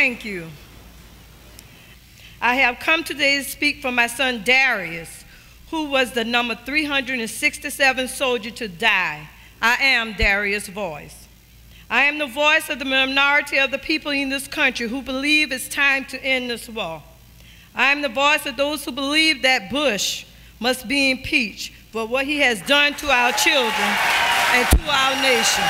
Thank you. I have come today to speak for my son Darius, who was the number 367 soldier to die. I am Darius' voice. I am the voice of the minority of the people in this country who believe it's time to end this war. I am the voice of those who believe that Bush must be impeached for what he has done to our children and to our nation.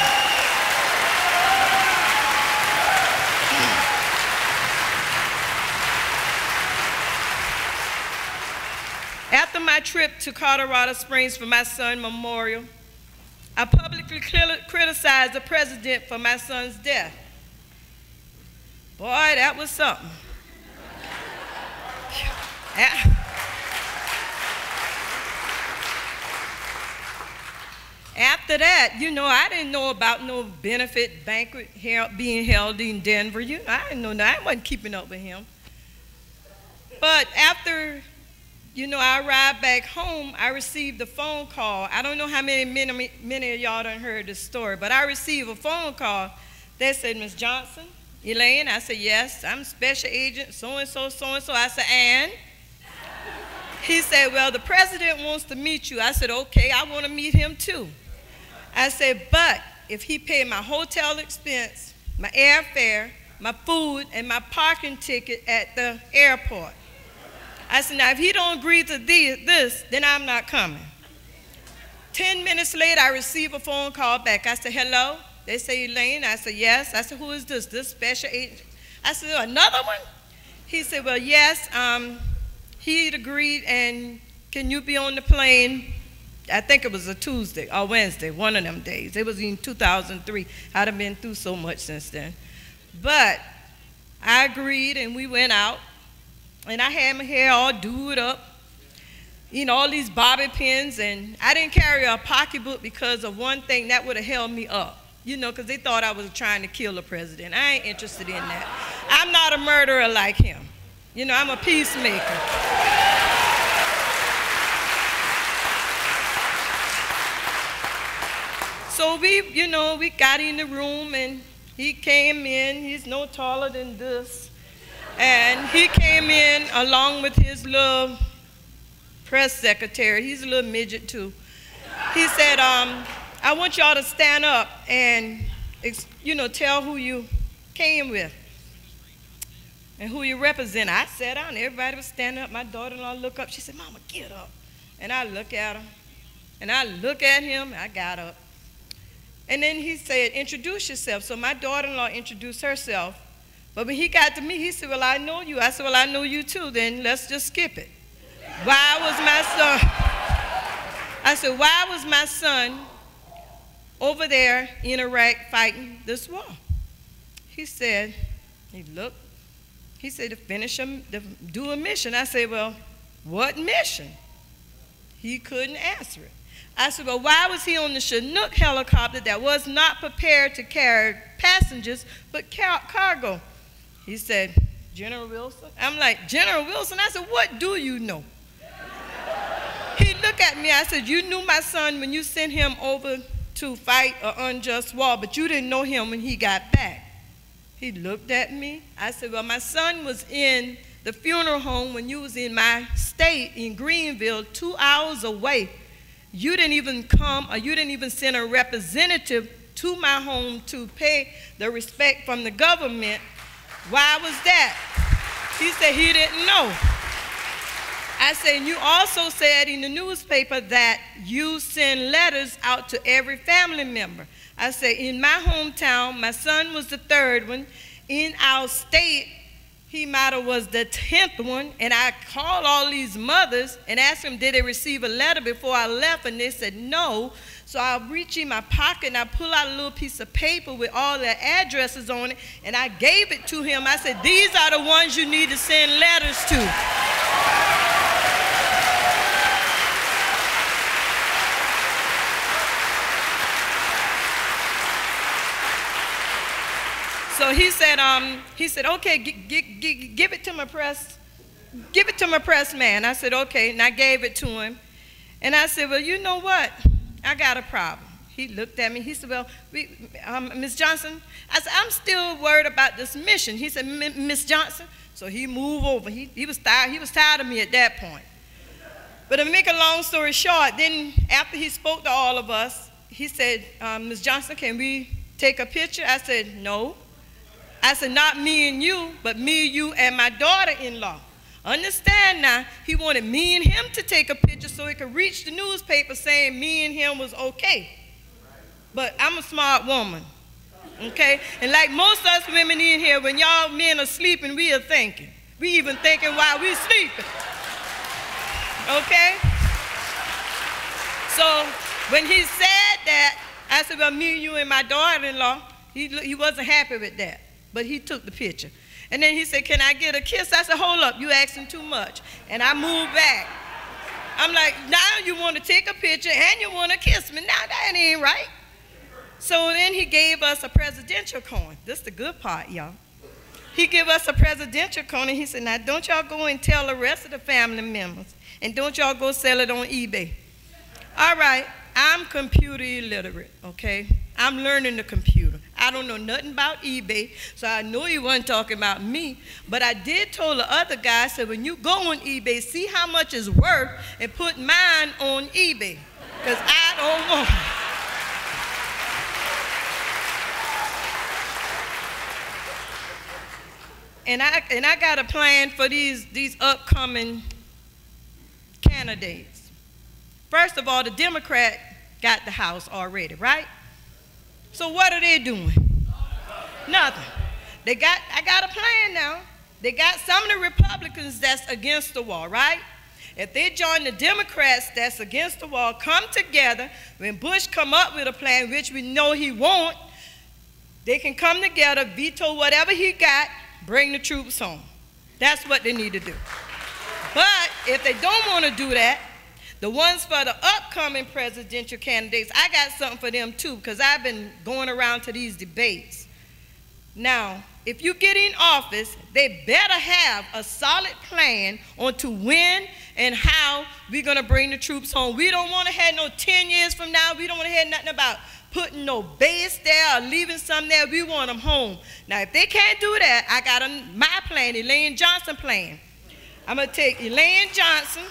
After my trip to Colorado Springs for my son's memorial, I publicly criticized the president for my son's death. Boy, that was something. After that, I didn't know about no benefit banquet being held in Denver. I didn't know that. I wasn't keeping up with him. But after I arrived back home, I received a phone call. I don't know how many of y'all done heard this story, but I received a phone call that said, Ms. Johnson, Elaine. I said, yes, I'm Special Agent so-and-so, so-and-so. I said, and? He said, well, the president wants to meet you. I said, okay, I want to meet him too. I said, but if he paid my hotel expense, my airfare, my food, and my parking ticket at the airport. I said, now, if he don't agree to this, then I'm not coming. 10 minutes later, I received a phone call back. I said, hello? They say, Elaine. I said, yes. I said, who is this? This special agent? I said, another one? He said, well, yes. He'd agreed, and can you be on the plane? I think it was a Tuesday or Wednesday, one of them days. It was in 2003. I'd have been through so much since then. But I agreed, and we went out. And I had my hair all doed up, all these bobby pins, and I didn't carry a pocketbook because of one thing that would have held me up, because they thought I was trying to kill the president. I ain't interested in that. I'm not a murderer like him. I'm a peacemaker. So we got in the room, and he came in. He's no taller than this. And he came in along with his little press secretary. He's a little midget too. He said, I want y'all to stand up and, tell who you came with and who you represent. I sat down. Everybody was standing up. My daughter-in-law looked up. She said, Mama, get up. And I look at her. And I look at him. I got up. And then he said, introduce yourself. So my daughter-in-law introduced herself. But when he got to me, he said, well, I know you. I said, well, I know you too. Then let's just skip it. Why was my son? I said, why was my son over there in Iraq fighting this war? He said, he looked. He said, to do a mission. I said, well, what mission? He couldn't answer it. I said, well, why was he on the Chinook helicopter that was not prepared to carry passengers but cargo? He said, General Wilson? I'm like, General Wilson? I said, what do you know? He looked at me. I said, you knew my son when you sent him over to fight an unjust war, but you didn't know him when he got back. He looked at me. I said, well, my son was in the funeral home when you was in my state in Greenville, 2 hours away. You didn't even come, or you didn't even send a representative to my home to pay the respect from the government. Why was that? He said he didn't know. I said, and you also said in the newspaper that you send letters out to every family member. I said, in my hometown, my son was the 3rd one. In our state, he might have was the 10th one. And I called all these mothers and asked them, did they receive a letter before I left? And they said no. So I reach in my pocket and I pull out a little piece of paper with all their addresses on it, and I gave it to him. I said, these are the ones you need to send letters to. So he said, okay, give it to my press. Give it to my press man. I said, okay, and I gave it to him. And I said, well, you know what? I got a problem. He looked at me. He said, well, Miss Johnson, I said, I'm still worried about this mission. He said, Miss Johnson. So he moved over. He was tired of me at that point. But to make a long story short, then after he spoke to all of us, he said, Miss Johnson, can we take a picture? I said, no. I said, not me and you, but me, you, and my daughter-in-law. Understand now, he wanted me and him to take a picture so it could reach the newspaper saying me and him was okay. But I'm a smart woman, okay? And like most of us women in here, when y'all men are sleeping, we are thinking. We even thinking while we sleeping, okay? So when he said that, I said, well, me, you, and my daughter-in-law, he wasn't happy with that, but he took the picture. And then he said, can I get a kiss? I said, hold up, you asking too much. And I moved back. I'm like, now you want to take a picture and you want to kiss me. Now that ain't right. So then he gave us a presidential coin. This is the good part, y'all. He gave us a presidential coin, and he said, now don't y'all go and tell the rest of the family members, and don't y'all go sell it on eBay. All right, I'm computer illiterate, okay? I'm learning the computer. I don't know nothing about eBay, so I know he wasn't talking about me, but I did tell the other guy, I said, when you go on eBay, see how much it's worth and put mine on eBay, because I don't want it. And I got a plan for these upcoming candidates. First of all, the Democrat got the House already, right? So what are they doing? Nothing. I got a plan now. They got some of the Republicans that's against the wall, right? If they join the Democrats that's against the wall, come together, when Bush come up with a plan, which we know he won't, they can come together, veto whatever he got, bring the troops home. That's what they need to do. But if they don't want to do that, the ones for the upcoming presidential candidates, I got something for them too, because I've been going around to these debates. Now, if you get in office, they better have a solid plan on to when and how we're going to bring the troops home. We don't want to have no 10 years from now. We don't want to have nothing about putting no base there or leaving some there. We want them home. Now, if they can't do that, I got my plan, Elaine Johnson plan. I'm going to take Elaine Johnson,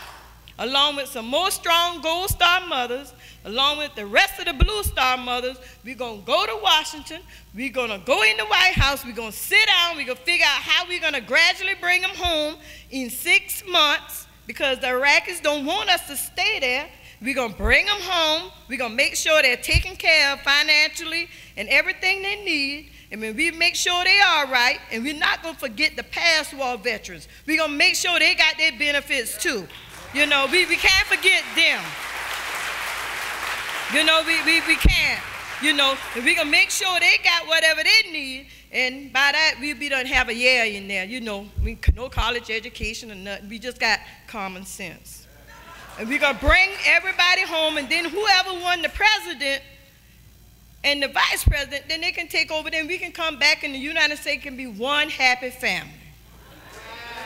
along with some more strong Gold Star mothers, along with the rest of the Blue Star mothers. We're going to go to Washington. We're going to go in the White House. We're going to sit down. We're going to figure out how we're going to gradually bring them home in 6 months, because the Iraqis don't want us to stay there. We're going to bring them home. We're going to make sure they're taken care of financially and everything they need. And when we make sure they are right, and we're not going to forget the past war veterans. We're going to make sure they got their benefits too. You know, we can't forget them. You know, we can't. You know, and we're going to make sure they got whatever they need. And by that, we don't have a yeah in there. You know, no college education or nothing. We just got common sense. And we're going to bring everybody home, and then whoever won the president and the vice president, then they can take over. Then we can come back, and the United States can be one happy family.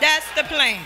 That's the plan.